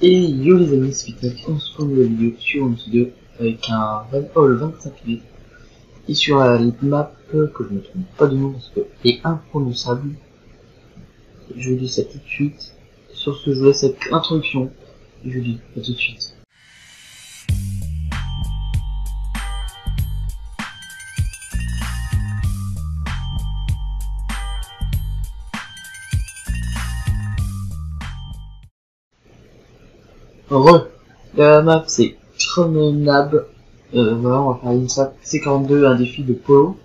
Et yo les amis, c'est Fitness, on se retrouve une nouvelle vidéo sur une vidéo avec un le 25 mai. Et sur la map que je ne trouve pas de nom parce que est imprononçable. Je vous dis ça tout de suite. Sur ce, je vous laisse avec l'introduction. Et je vous dis à tout de suite. La map c'est Chrononab. Voilà, on va faire une map C42, un défi de Polo.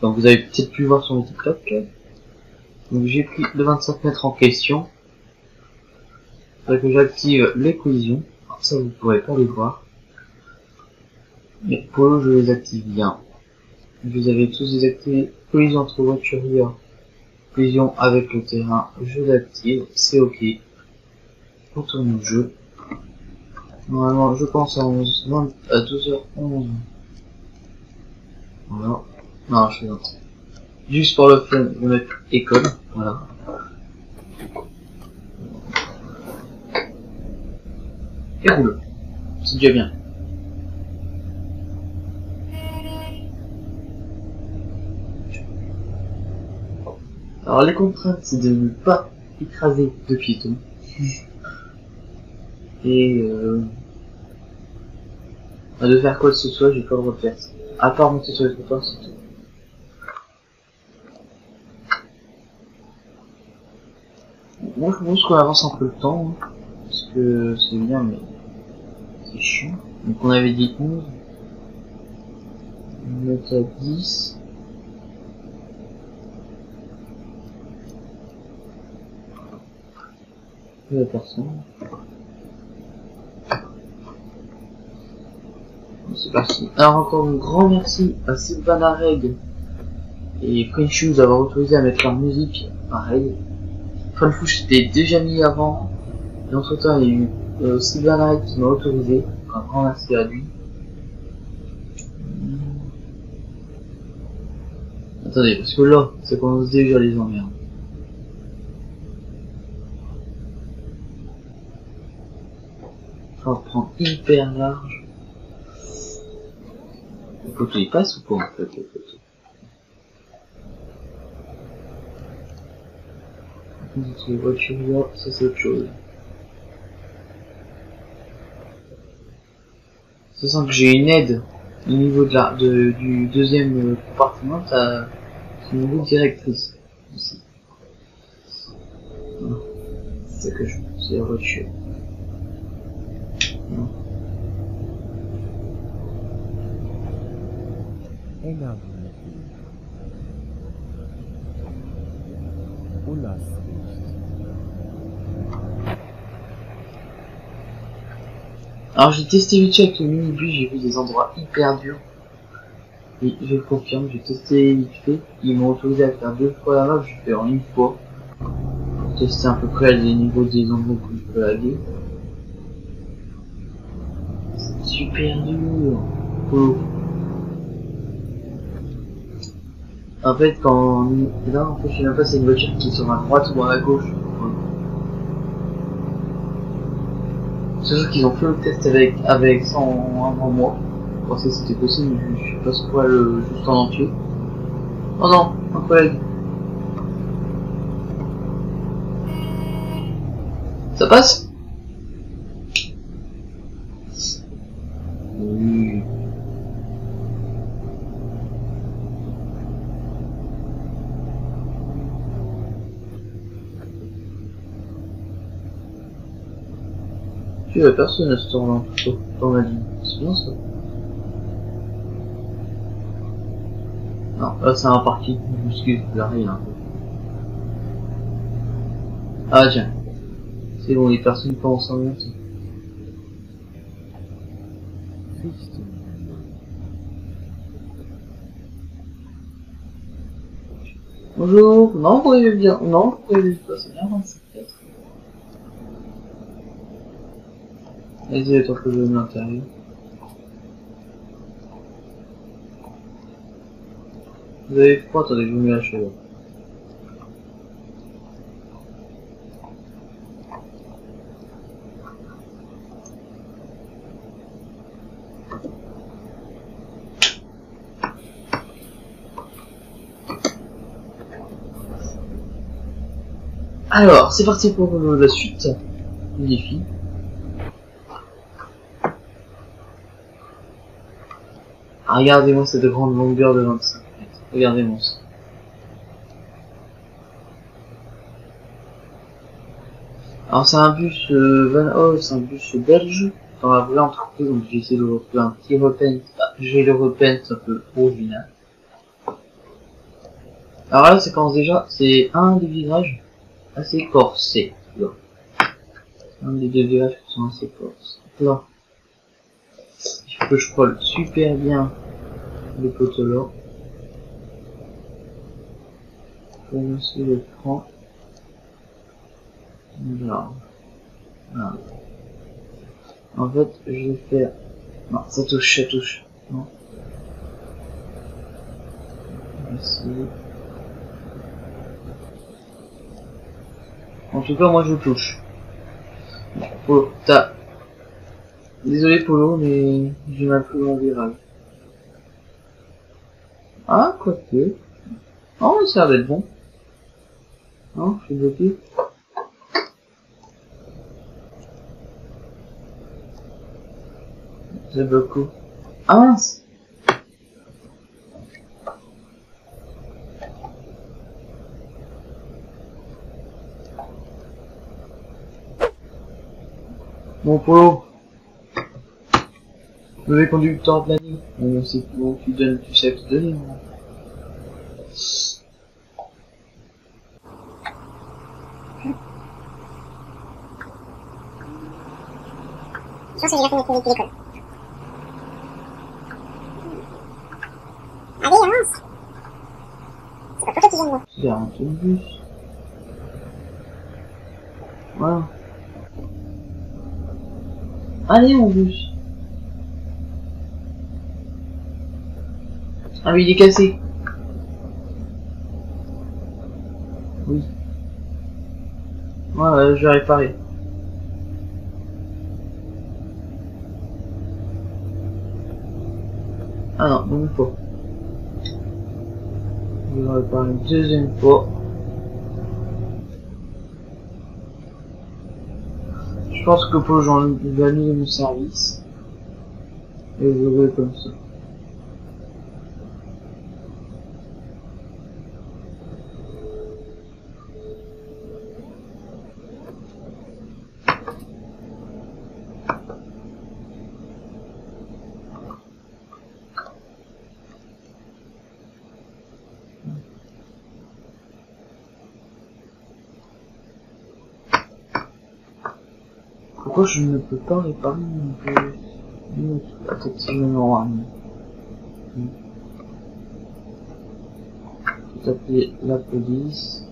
Donc vous avez peut-être pu voir sur le TikTok. Donc j'ai pris le 25 mètres en question. Il faudrait que j'active les collisions. Alors ça vous pourrez pas les voir. Mais Polo je les active bien. Vous avez tous désactivé. Collision entre voituriers. Collision avec le terrain, je l'active. C'est ok. On tourne le jeu. Normalement, je pense à 12h11. Voilà. Non, je suis dans. Juste pour le fun, je vais mettre école. Voilà. Et roule. C'est déjà bien. Alors, les contraintes, c'est de ne pas écraser de piétons. Et de faire quoi que ce soit, j'ai pas le droit de faire ça. À part monter sur les trottoirs, c'est tout. Moi je pense qu'on avance un peu le temps, hein, parce que c'est bien, mais c'est chiant. Donc on avait dit 11, on est à 10. Il n'y a personne. C'est parti. Alors encore un grand merci à Sylvana Reg et French Shoes d'avoir autorisé à mettre leur musique. Pareil. Funfouche c'était déjà mis avant. Et entre temps il y a eu Sylvana Reg qui m'a autorisé. Un grand merci à lui. Attendez, parce que là, ça commence déjà les emmerdes. Ça va prendre hyper large. Le poteau il passe ou quoi en fait le poteau? Les voitures là, ça c'est autre chose. Ça sent que j'ai une aide au niveau du deuxième compartiment, c'est une route directrice aussi. C'est ça que je pense, c'est la voiture. Non. Alors j'ai testé vite avec le minibus, j'ai vu des endroits hyper durs. Et je le confirme, j'ai testé vite fait. Ils m'ont autorisé à faire 2 fois la map, je fais en une fois. Pour tester à peu près les niveaux des endroits que je peux aller. C'est super dur. Oh. En fait, quand là, en fait, je sais même pas si c'est une voiture qui est sur ma droite ou à ma gauche. C'est sûr qu'ils ont fait le test avec ça avant moi. Je pensais que c'était possible, mais je sais pas ce quoi juste en entier. Oh non, un collègue. Ça passe? Oui. Tu vois personne à ce tour-là, dans ma ligne. C'est bien ça. Non, là c'est un parking, je m'excuse, il y a rien. Ah tiens, c'est bon, les personnes commencent à monter. Bonjour, non, vous pouvez bien, non, vous pouvez pas, c'est bien 27 peut-être. Vas-y, attends que je vais à l'intérieur. Vous avez froid, attendez, je vous mets la chaleur. Alors, c'est parti pour la suite du défi. Ah, regardez-moi cette grande longueur de 25 mètres. Regardez-moi ça. Alors c'est un bus c'est un bus belge dans la vraie entreprise, donc j'ai essayé de retrouver un petit repaint. Ah, j'ai le repaint un peu original. Alors là, ça commence déjà, c'est un des virages assez corsés. Là. Un des deux virages qui sont assez corsés. Là. Il faut que je colle super bien le poteau là. Pour lancer le frein. Là. Là. En fait, je vais faire... Non, ça touche, ça touche. Non. Ici. En tout cas, moi je touche. Polo, t'as... Désolé Polo, mais j'ai mal pris mon virage. Ah, quoique. Oh, ça a l'air d'être bon. Non, je suis bloqué. C'est bloqué. Ah mince. Mon Polo. Mauvais conducteur de l'année. Bon, c'est bon, tu donnes, tu sais à qui donner. Hein. Je pense que j'ai la fin de l'école. Allez, avance. C'est pas pour toi qui viens de moi. C'est un petit bus. Voilà. Allez, mon bus. Ah oui, il est cassé. Oui. Voilà, je vais réparer. Ah non, même pas. Je vais réparer une deuxième fois. Je pense que pour j'en vais annuler mon service. Et je vais comme ça. Pourquoi je ne peux pas réparer mon bus? Peut-être si je me rends. Tout appeler la police.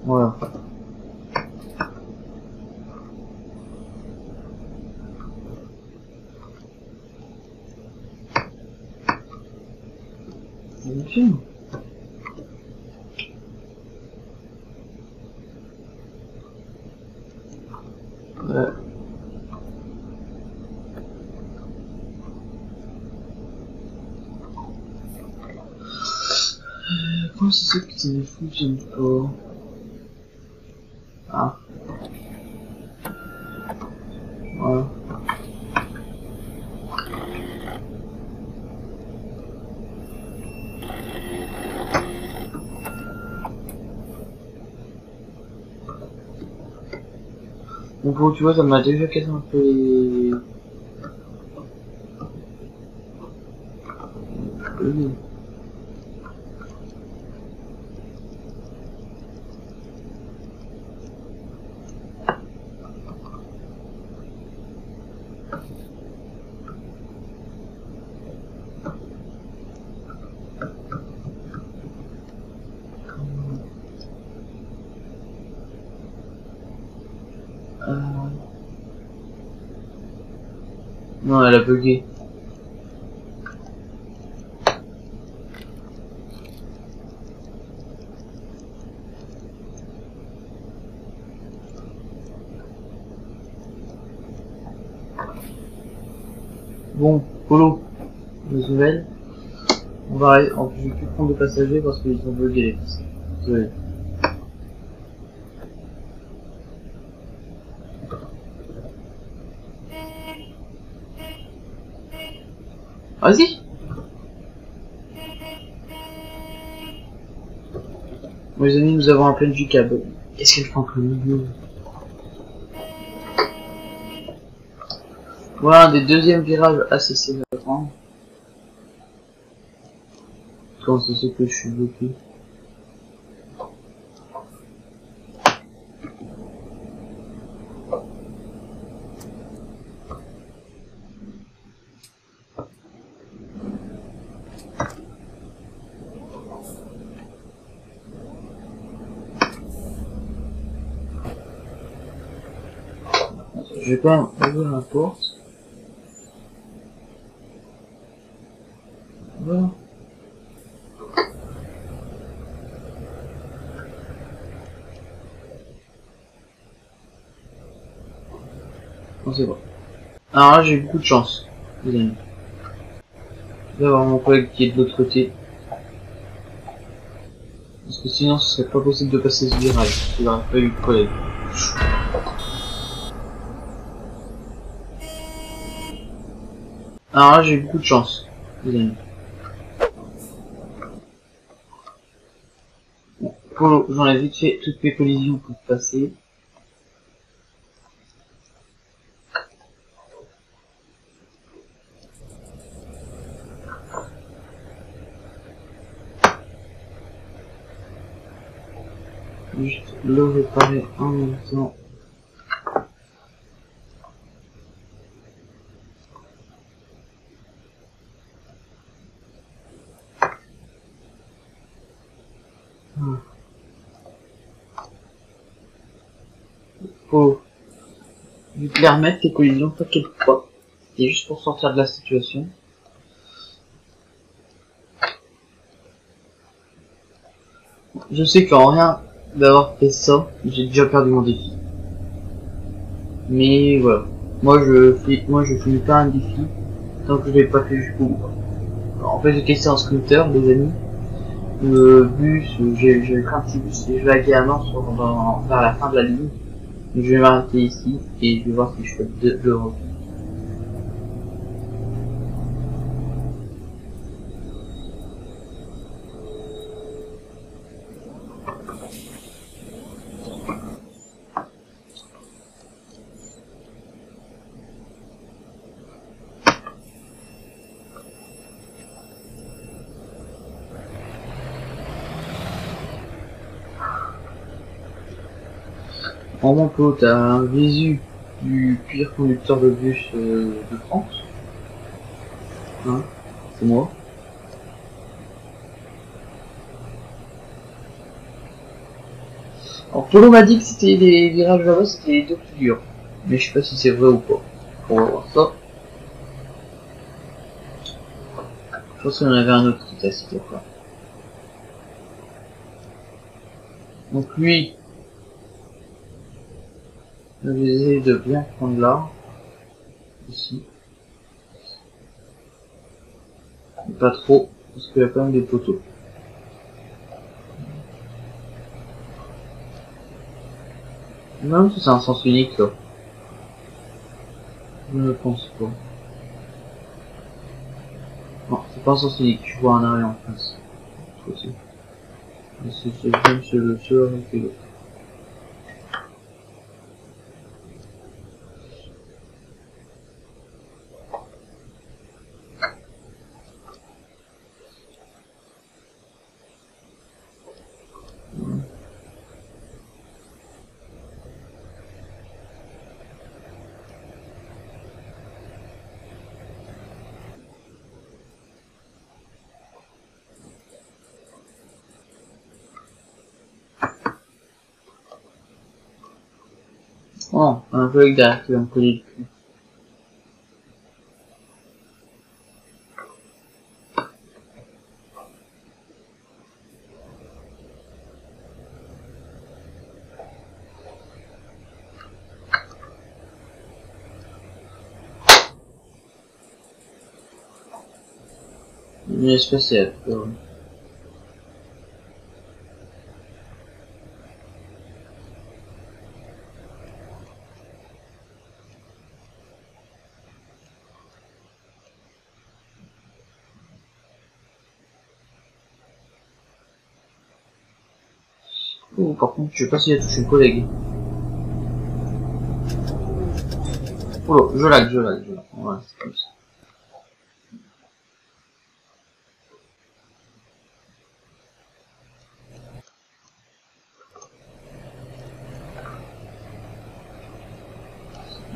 Voilà. C'est un film. Ouais. Comment c'est ça que ça ne fonctionne pas? Ah. Voilà. Donc bon, tu vois, ça m'a déjà cassé un peu les... Non, elle a bugué. Bon, Polo, les nouvelles. On va arrêter. En plus, je vais plus prendre de passagers parce qu'ils ont bugué les passages. Désolé. Vas-y. Bon, les amis, nous avons un plein du câble. Qu'est-ce qu'elle fait entre le milieu? Voilà un des deuxièmes virages assez sévères à prendre. Quand c'est ce que je suis bloqué. Je vais quand même ouvrir la porte. Voilà. Bon, c'est bon. Alors là, j'ai eu beaucoup de chance, les amis. Je vais avoir mon collègue qui est de l'autre côté. Parce que sinon, ce serait pas possible de passer ce virage. Il n'aurait pas eu de collègue. Alors là, j'ai eu beaucoup de chance, les amis. Bon, Polo, j'en ai vite fait toutes mes collisions pour passer. Juste le réparer en même temps. Faut vite les remettre tes collisions, t'inquiète pas. C'est juste pour sortir de la situation. Je sais qu'en rien d'avoir fait ça, j'ai déjà perdu mon défi. Mais voilà. Moi je finis pas un défi tant que je l'ai pas fait jusqu'au bout. En fait j'ai testé un scooter, les amis. Le bus, j'ai pris un petit bus et je vais à Guéaman vers la fin de la ligne. Je vais m'arrêter ici et je vais voir si je fais de retour. En mon pot, t'as un visu du pire conducteur de bus de France. Hein, c'est moi. Alors Polo m'a dit que c'était des virages là-bas, c'était les deux plus durs. Mais je sais pas si c'est vrai ou pas. On va voir ça. Je pense qu'il y en avait un autre qui était assis quoi. Donc lui, je vais essayer de bien prendre là. Ici. Mais pas trop, parce qu'il y a quand même des poteaux. Même si c'est un sens unique là. Je ne pense pas. Non, c'est pas un sens unique, je vois un arrêt en face. C'est même c'est le seul avec l'autre. Oh, un collègue derrière qui va me coller le cul. Une espèce de... Oh, par contre, je sais pas s'il a touché le collègue. Oh, je lag. Voilà, c'est comme ça.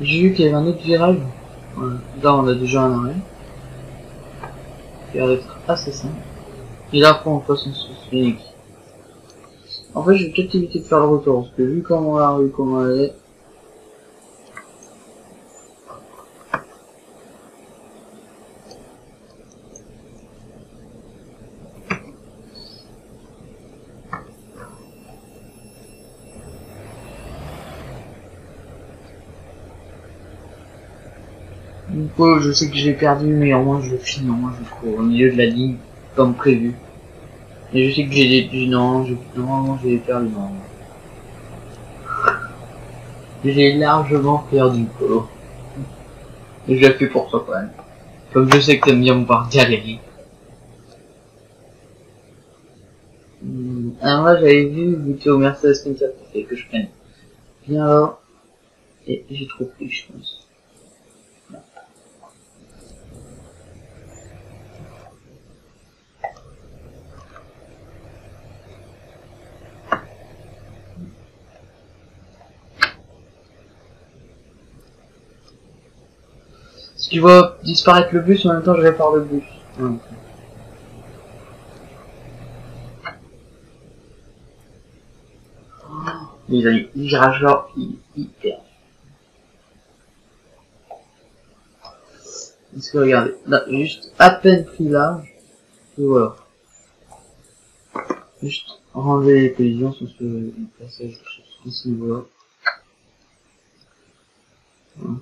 J'ai vu qu'il y avait un autre virage. Voilà. Là, on a déjà un arrêt. Qui a l'air d'être assez simple. Et là, après, on passe en sens unique. En fait, je vais peut-être éviter de faire le retour, parce que vu comment la rue, comment elle est... Donc, je sais que j'ai perdu, mais au moins je finis, au moins je cours au milieu de la ligne, comme prévu. Et je sais que j'ai normalement j'ai perdu, non. J'ai largement perdu, Polo. Et je l'ai fait pour toi, quand même. Comme je sais que t'aimes bien me voir galérer. Alors là, j'avais vu que au Mercedes Sprinter, fait que je prenne. Viens là. Et j'ai trop pris, je pense. Si tu vois disparaître le bus, en même temps je répare le bus. Ouais. Les amis, le virage là, il est hyper. Parce que regardez, là, juste à peine pris large, et voilà. Juste ranger les collisions sur ce passage de ce niveau-là. Voilà.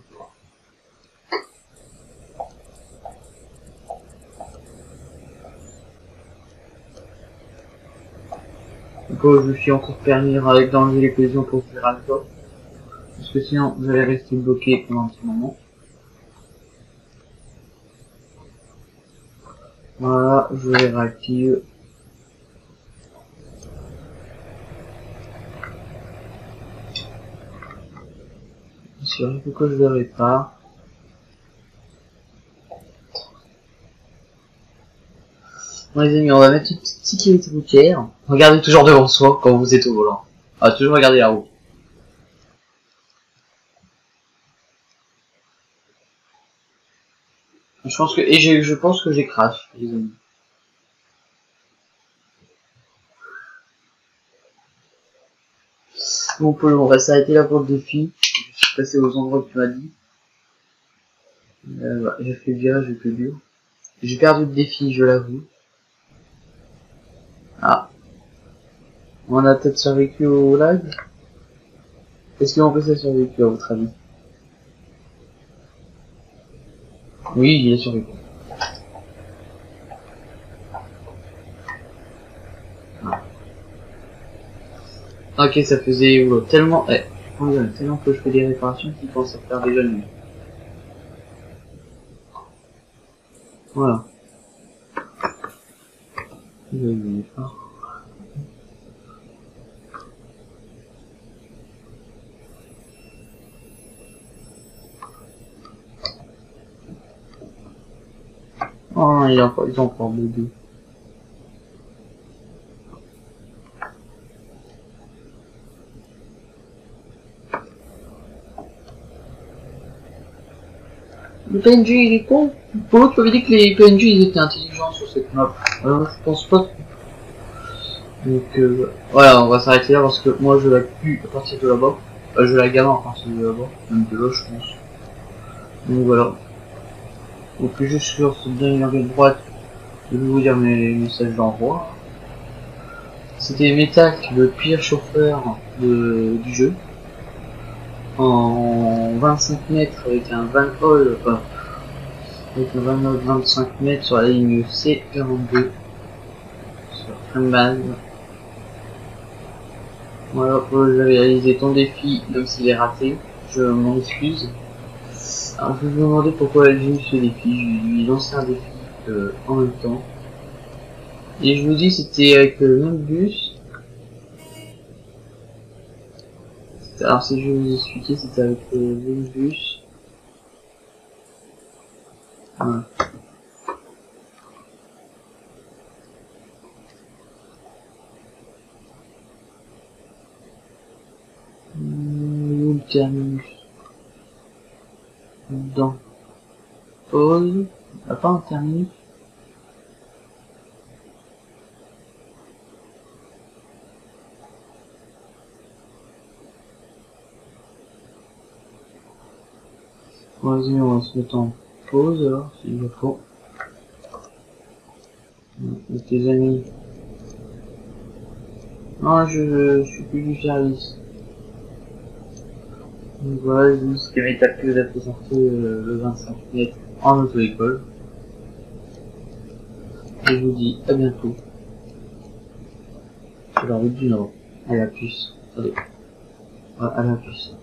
Donc je me suis encore permis d'enlever les collisions pour ce virage-là. Parce que sinon, vous allez rester bloqué pendant un petit moment. Voilà, je les réactive. Sûr, pourquoi je le répare. Bon les amis, on va mettre une petite sécurité routière. Regardez toujours devant soi quand vous êtes au volant. Ah, toujours regarder la route. Je pense que j'ai crash, les amis. Bon Paul, on va s'arrêter là pour le défi. Je suis passé aux endroits que tu m'as dit. Bah, j'ai fait le virage le plus dur. J'ai perdu le défi, je l'avoue. Ah. On a peut-être survécu au lag. Est-ce qu'on peut ça survécu à votre avis? Oui, il a survécu. Ah. Ok, ça faisait tellement... tellement que je fais des réparations qu'il pense à faire déjà nuit. Voilà. Oh, ils ont encore bébé. Le PNJ il est con. Pour tu avais dit que les PNJ ils étaient intelligents sur cette map. Alors je pense pas. Donc voilà, on va s'arrêter là parce que moi je la plus à partir de là-bas. Je la gamme à partir de là-bas. Même de là je pense. Donc voilà. Donc juste sur cette dernière ligne droite, je vais vous dire mes messages d'envoi. C'était Metak, le pire chauffeur du jeu. En 25 mètres avec un van hall, avec un 25 mètres sur la ligne C42 sur un base. Voilà, j'avais réalisé ton défi, donc s'il est raté, je m'en excuse. Alors je me demandais pourquoi j'ai eu ce défi, je lui ai lancé un défi en même temps. Et je vous dis, c'était avec le même bus. Alors si je vais vous expliquer, c'était avec le même bus. Voilà. Où le terminus? Dans pause. Ah, pas un terminus. Vas-y, on va se mettre en pause alors, s'il le faut. Et tes amis. Non, je suis plus du service. Donc voilà, je vous dis que mes tapis vous a présenté le 25 mètres en auto-école. Et je vous dis à bientôt. Sur la route du Nord. À la puce. Allez. À la puce.